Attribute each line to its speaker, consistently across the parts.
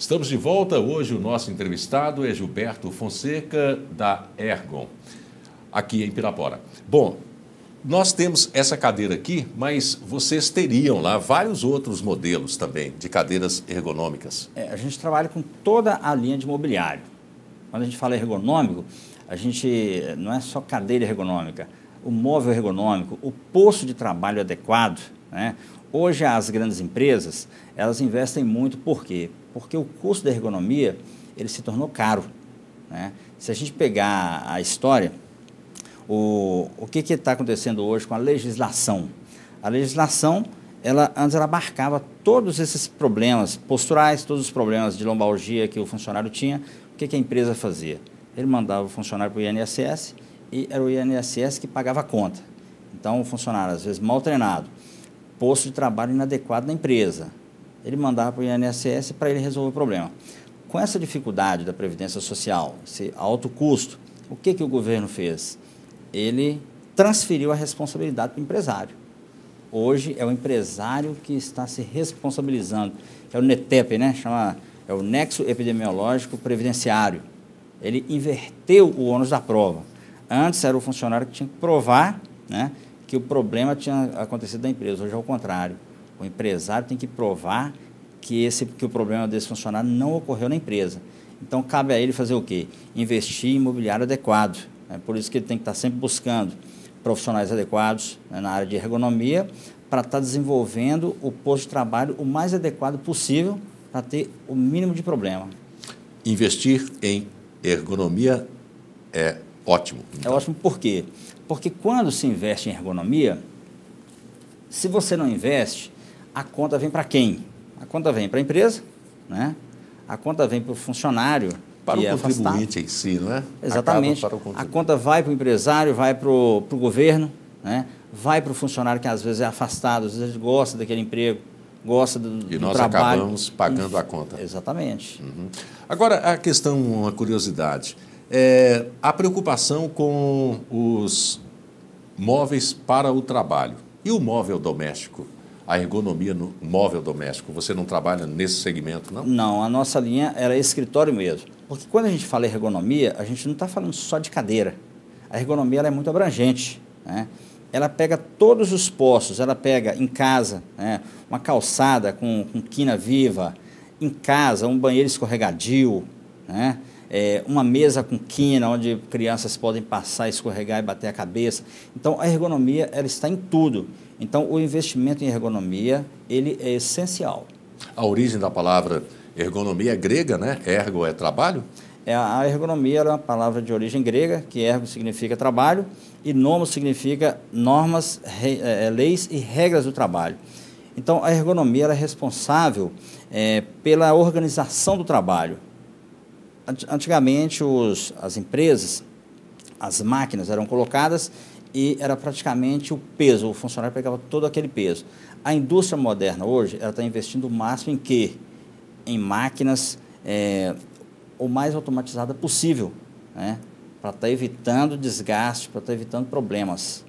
Speaker 1: Estamos de volta. Hoje o nosso entrevistado é Gilberto Fonseca, da Ergon, aqui em Pirapora. Bom, nós temos essa cadeira aqui, mas vocês teriam lá vários outros modelos também de cadeiras ergonômicas.
Speaker 2: A gente trabalha com toda a linha de mobiliário. Quando a gente fala ergonômico, a gente não é só cadeira ergonômica, o móvel ergonômico, o posto de trabalho adequado, né? Hoje as grandes empresas, elas investem muito, por quê? Porque o custo da ergonomia, ele se tornou caro, né? Se a gente pegar a história, o que está acontecendo hoje com a legislação? A legislação, antes ela abarcava todos esses problemas posturais, todos os problemas de lombalgia que o funcionário tinha. O que a empresa fazia? Ele mandava o funcionário para o INSS e era o INSS que pagava a conta. Então, o funcionário, às vezes, mal treinado, posto de trabalho inadequado na empresa, ele mandava para o INSS para ele resolver o problema. Com essa dificuldade da Previdência Social, esse alto custo, o que o governo fez? Ele transferiu a responsabilidade para o empresário. Hoje é o empresário que está se responsabilizando, que é o NETEP, né? É o Nexo Epidemiológico Previdenciário. Ele inverteu o ônus da prova. Antes era o funcionário que tinha que provar, né, que o problema tinha acontecido na empresa. Hoje é o contrário. O empresário tem que provar que o problema desse funcionário não ocorreu na empresa. Então, cabe a ele fazer o quê? Investir em imobiliário adequado. É por isso que ele tem que estar sempre buscando profissionais adequados, né, na área de ergonomia, para estar desenvolvendo o posto de trabalho o mais adequado possível para ter o mínimo de problema.
Speaker 1: Investir em ergonomia é ótimo. Então.
Speaker 2: É ótimo por quê? Porque quando se investe em ergonomia, se você não investe, a conta vem para quem? A conta vem para a empresa, né? A conta vem para o funcionário.
Speaker 1: Para o contribuinte em si, não é?
Speaker 2: Exatamente. A conta vai para o empresário, vai para o governo, né? Vai para o funcionário que às vezes é afastado, às vezes gosta daquele emprego, gosta do trabalho.
Speaker 1: E nós acabamos pagando a conta.
Speaker 2: Exatamente.
Speaker 1: Uhum. Agora, a questão, uma curiosidade, a preocupação com os móveis para o trabalho e o móvel doméstico. A ergonomia no móvel doméstico, você não trabalha nesse segmento, não?
Speaker 2: Não, a nossa linha era escritório mesmo. Porque quando a gente fala ergonomia, a gente não está falando só de cadeira. A ergonomia ela é muito abrangente, né? Ela pega todos os postos, ela pega em casa, né, uma calçada com quina viva, em casa um banheiro escorregadio, né, uma mesa com quina onde crianças podem passar, escorregar e bater a cabeça. Então, a ergonomia ela está em tudo. Então, o investimento em ergonomia, ele é essencial.
Speaker 1: A origem da palavra ergonomia é grega, né? Ergo é trabalho?
Speaker 2: A ergonomia é uma palavra de origem grega, que ergo significa trabalho, e nomos significa normas, leis e regras do trabalho. Então, a ergonomia era responsável pela organização do trabalho. Antigamente, as empresas, as máquinas eram colocadas e era praticamente o peso, o funcionário pegava todo aquele peso. A indústria moderna hoje, ela está investindo o máximo em quê? Em máquinas o mais automatizada possível, né? Para estar evitando desgaste, para estar evitando problemas.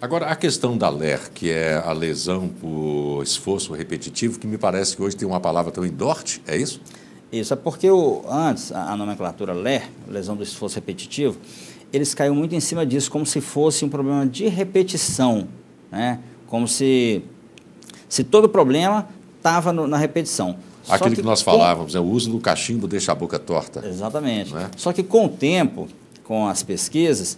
Speaker 1: Agora, a questão da LER, que é a lesão por esforço repetitivo, que me parece que hoje tem uma palavra também, DORT, é isso?
Speaker 2: Isso, é porque antes a nomenclatura LER, lesão do esforço repetitivo, eles caíram muito em cima disso, como se fosse um problema de repetição, né? Como se todo problema estava na repetição.
Speaker 1: Aquilo que nós falávamos, o uso do cachimbo deixa a boca torta.
Speaker 2: Exatamente.
Speaker 1: Né?
Speaker 2: Só que com o tempo, com as pesquisas,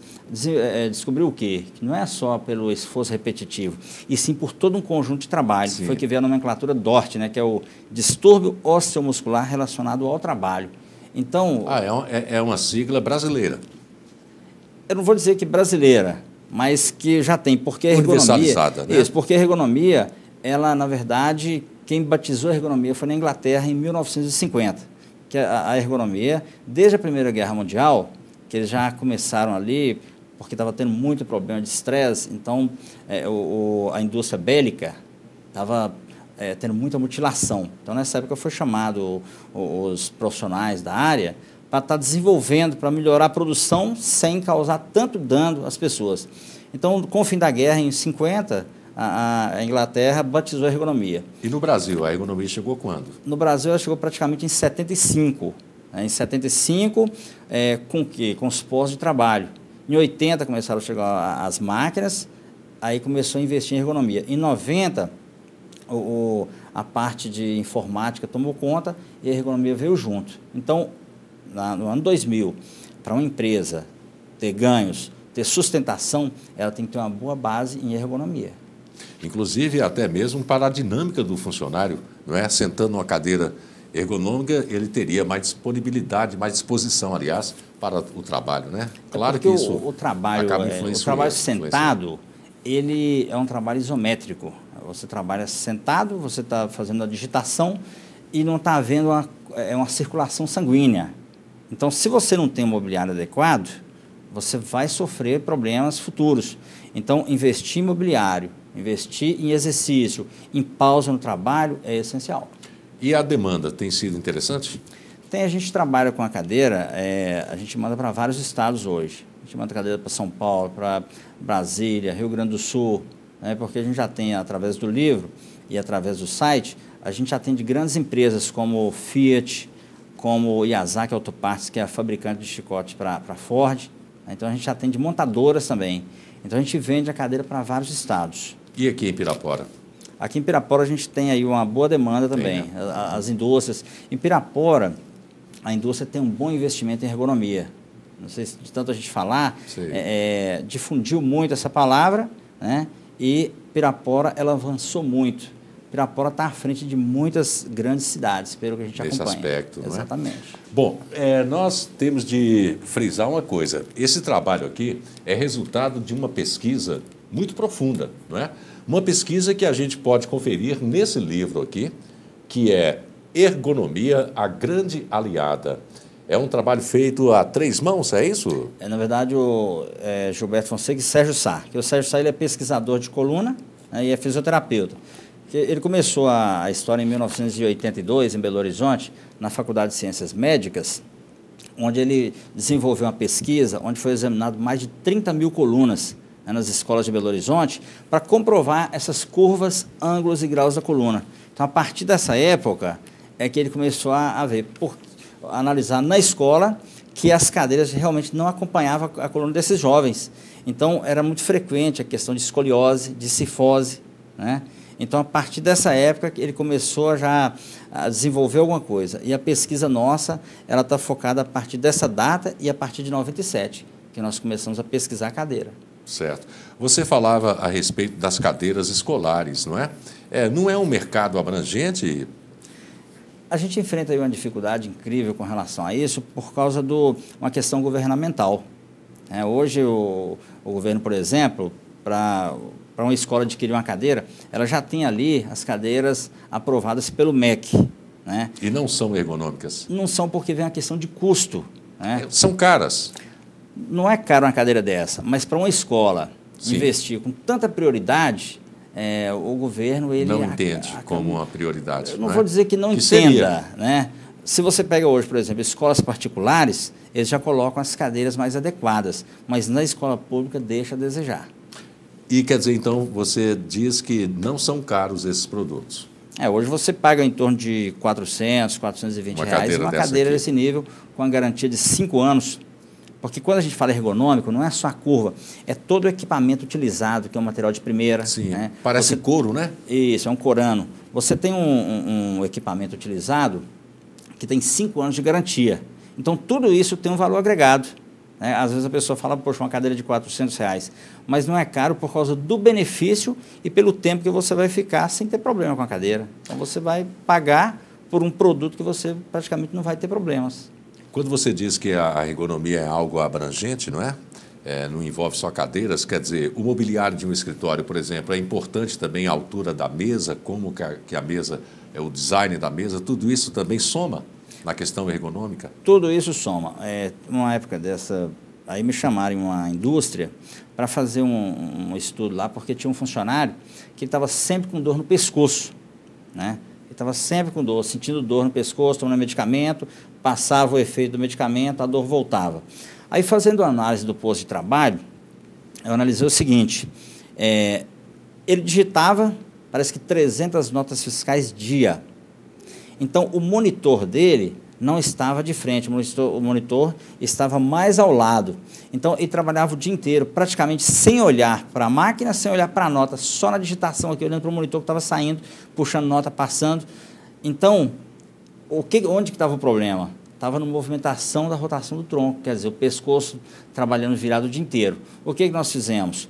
Speaker 2: descobriu o quê? Que não é só pelo esforço repetitivo, e sim por todo um conjunto de trabalho. Sim. Foi que veio a nomenclatura DORT, né? Que é o distúrbio osteomuscular relacionado ao trabalho. Então,
Speaker 1: é uma sigla brasileira.
Speaker 2: Eu não vou dizer que brasileira, mas que já tem, porque a ergonomia...
Speaker 1: Universalizada, né?
Speaker 2: Isso, porque a ergonomia, ela, na verdade, quem batizou a ergonomia foi na Inglaterra em 1950, que a ergonomia, desde a Primeira Guerra Mundial, que eles já começaram ali, porque estava tendo muito problema de estresse, então a indústria bélica estava tendo muita mutilação. Então, nessa época, foi chamado os profissionais da área para estar desenvolvendo, para melhorar a produção sem causar tanto dano às pessoas. Então, com o fim da guerra, em 50, a Inglaterra batizou a ergonomia.
Speaker 1: E no Brasil, a ergonomia chegou quando?
Speaker 2: No Brasil, ela chegou praticamente em 75. Né? Em 75, com o quê? Com os postos de trabalho. Em 80 começaram a chegar as máquinas, aí começou a investir em ergonomia. Em 90, a parte de informática tomou conta e a ergonomia veio junto. Então, no ano 2000, para uma empresa ter ganhos, ter sustentação, ela tem que ter uma boa base em ergonomia.
Speaker 1: Inclusive, até mesmo para a dinâmica do funcionário, não é? Sentando numa cadeira ergonômica, ele teria mais disponibilidade, mais disposição, aliás, para o trabalho, né? Claro que isso
Speaker 2: o trabalho,
Speaker 1: acaba influenciando.
Speaker 2: O trabalho sentado, ele é um trabalho isométrico. Você trabalha sentado, você está fazendo a digitação e não está havendo uma circulação sanguínea. Então, se você não tem um mobiliário adequado, você vai sofrer problemas futuros. Então, investir em mobiliário, investir em exercício, em pausa no trabalho é essencial.
Speaker 1: E a demanda tem sido interessante?
Speaker 2: A gente trabalha com a cadeira, a gente manda para vários estados hoje. A gente manda cadeira para São Paulo, para Brasília, Rio Grande do Sul, né, porque a gente já tem, através do livro e através do site, a gente atende grandes empresas como Fiat, como Yazaki Autoparts, que é a fabricante de chicote para Ford. Então, a gente atende montadoras também. Então, a gente vende a cadeira para vários estados.
Speaker 1: E aqui em Pirapora?
Speaker 2: Aqui em Pirapora, a gente tem aí uma boa demanda também.
Speaker 1: Tem, né?
Speaker 2: As indústrias. Em Pirapora, a indústria tem um bom investimento em ergonomia. Não sei se de tanto a gente falar, difundiu muito essa palavra, né? E Pirapora, ela avançou muito. Pirapora está à frente de muitas grandes cidades, pelo que a gente acompanha.
Speaker 1: Nesse aspecto, não é?
Speaker 2: Exatamente.
Speaker 1: Bom, nós temos de frisar uma coisa. Esse trabalho aqui é resultado de uma pesquisa muito profunda, não é? Uma pesquisa que a gente pode conferir nesse livro aqui, que é Ergonomia, a Grande Aliada. É um trabalho feito a 3 mãos, é isso?
Speaker 2: Na verdade, o Gilberto Fonseca e Sérgio Sá. Que o Sérgio Sá, ele é pesquisador de coluna, né, e é fisioterapeuta. Ele começou a história em 1982, em Belo Horizonte, na Faculdade de Ciências Médicas, onde ele desenvolveu uma pesquisa, onde foi examinado mais de 30 mil colunas, né, nas escolas de Belo Horizonte, para comprovar essas curvas, ângulos e graus da coluna. Então, a partir dessa época, é que ele começou a ver, analisar na escola, que as cadeiras realmente não acompanhavam a coluna desses jovens. Então, era muito frequente a questão de escoliose, de cifose, né? Então, a partir dessa época, ele começou já a desenvolver alguma coisa. E a pesquisa nossa, ela está focada a partir dessa data e a partir de 97, que nós começamos a pesquisar a cadeira.
Speaker 1: Certo. Você falava a respeito das cadeiras escolares, não é? Não é um mercado abrangente?
Speaker 2: A gente enfrenta aí uma dificuldade incrível com relação a isso por causa de uma questão governamental. Hoje, o governo, por exemplo, para uma escola adquirir uma cadeira, ela já tem ali as cadeiras aprovadas pelo MEC. Né?
Speaker 1: E não são ergonômicas?
Speaker 2: Não são, porque vem a questão de custo. Né?
Speaker 1: São caras.
Speaker 2: Não é caro uma cadeira dessa, mas para uma escola
Speaker 1: Sim.
Speaker 2: investir com tanta prioridade, o governo... ele
Speaker 1: não entende como uma prioridade.
Speaker 2: Eu não vou dizer que não entenda. Né? Se você pega hoje, por exemplo, escolas particulares, eles já colocam as cadeiras mais adequadas, mas na escola pública deixa a desejar.
Speaker 1: E quer dizer, então, você diz que não são caros esses produtos?
Speaker 2: Hoje você paga em torno de R$400, R$420 uma cadeira desse nível, com a garantia de 5 anos. Porque quando a gente fala ergonômico, não é só a curva, é todo o equipamento utilizado, que é um material de primeira.
Speaker 1: Sim,
Speaker 2: né?
Speaker 1: Parece couro, né?
Speaker 2: Isso, é um corano. Você tem um equipamento utilizado que tem 5 anos de garantia. Então, tudo isso tem um valor agregado. Né? Às vezes a pessoa fala, poxa, uma cadeira de R$400, mas não é caro por causa do benefício e pelo tempo que você vai ficar sem ter problema com a cadeira. Então, você vai pagar por um produto que você praticamente não vai ter problemas.
Speaker 1: Quando você diz que a ergonomia é algo abrangente, não é? Não envolve só cadeiras, quer dizer, o mobiliário de um escritório, por exemplo, é importante também a altura da mesa, como que a mesa, o design da mesa, tudo isso também soma na questão ergonômica?
Speaker 2: Tudo isso soma. Uma época dessa, aí me chamaram em uma indústria para fazer um estudo lá, porque tinha um funcionário que estava sempre com dor no pescoço, né? Ele estava sempre com dor, sentindo dor no pescoço, tomando medicamento, passava o efeito do medicamento, a dor voltava. Aí, fazendo a análise do posto de trabalho, eu analisei o seguinte, Ele digitava, parece que 300 notas fiscais dia. Então, o monitor dele não estava de frente, o monitor estava mais ao lado. Então, ele trabalhava o dia inteiro, praticamente sem olhar para a máquina, sem olhar para a nota, só na digitação aqui, olhando para o monitor que estava saindo, puxando nota, passando. Então, onde que estava o problema? Estava na movimentação da rotação do tronco, quer dizer, o pescoço trabalhando virado o dia inteiro. O que nós fizemos?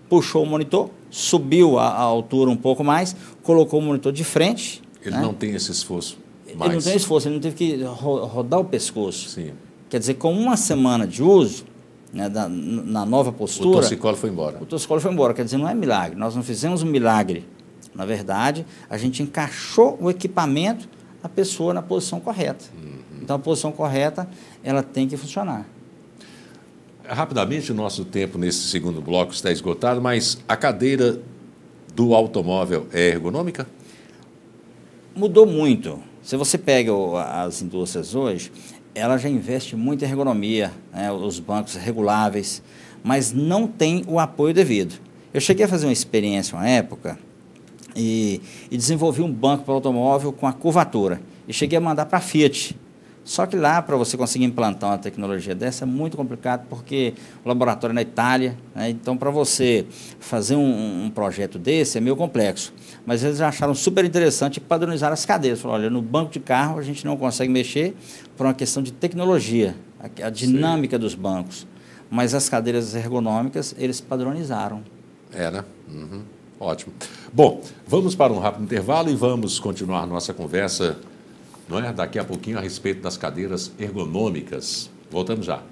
Speaker 2: Puxou o monitor, subiu a altura um pouco mais, colocou o monitor de frente.
Speaker 1: Ele não tem esse esforço mais.
Speaker 2: Ele não tem esforço, ele não teve que rodar o pescoço.
Speaker 1: Sim.
Speaker 2: Quer dizer, com uma semana de uso, né, na nova postura...
Speaker 1: O torcicolo foi embora.
Speaker 2: O torcicolo foi embora, quer dizer, não é milagre. Nós não fizemos um milagre. Na verdade, a gente encaixou o equipamento, a pessoa na posição correta. Então, a posição correta, ela tem que funcionar.
Speaker 1: Rapidamente, o nosso tempo nesse segundo bloco está esgotado, mas a cadeira do automóvel é ergonômica?
Speaker 2: Mudou muito. Se você pega as indústrias hoje, ela já investe muito em ergonomia, né, os bancos reguláveis, mas não tem o apoio devido. Eu cheguei a fazer uma experiência uma época e desenvolvi um banco para o automóvel com a curvatura. E cheguei a mandar para a Fiat. Só que lá, para você conseguir implantar uma tecnologia dessa, é muito complicado, porque o laboratório é na Itália, né? Então, para você fazer um projeto desse, é meio complexo. Mas eles acharam super interessante padronizar as cadeiras. Falaram, olha, no banco de carro a gente não consegue mexer por uma questão de tecnologia, a dinâmica Sim. dos bancos. Mas as cadeiras ergonômicas, eles padronizaram.
Speaker 1: É, né? Uhum. Ótimo. Bom, vamos para um rápido intervalo e vamos continuar nossa conversa, não é? Daqui a pouquinho a respeito das cadeiras ergonômicas. Voltamos já.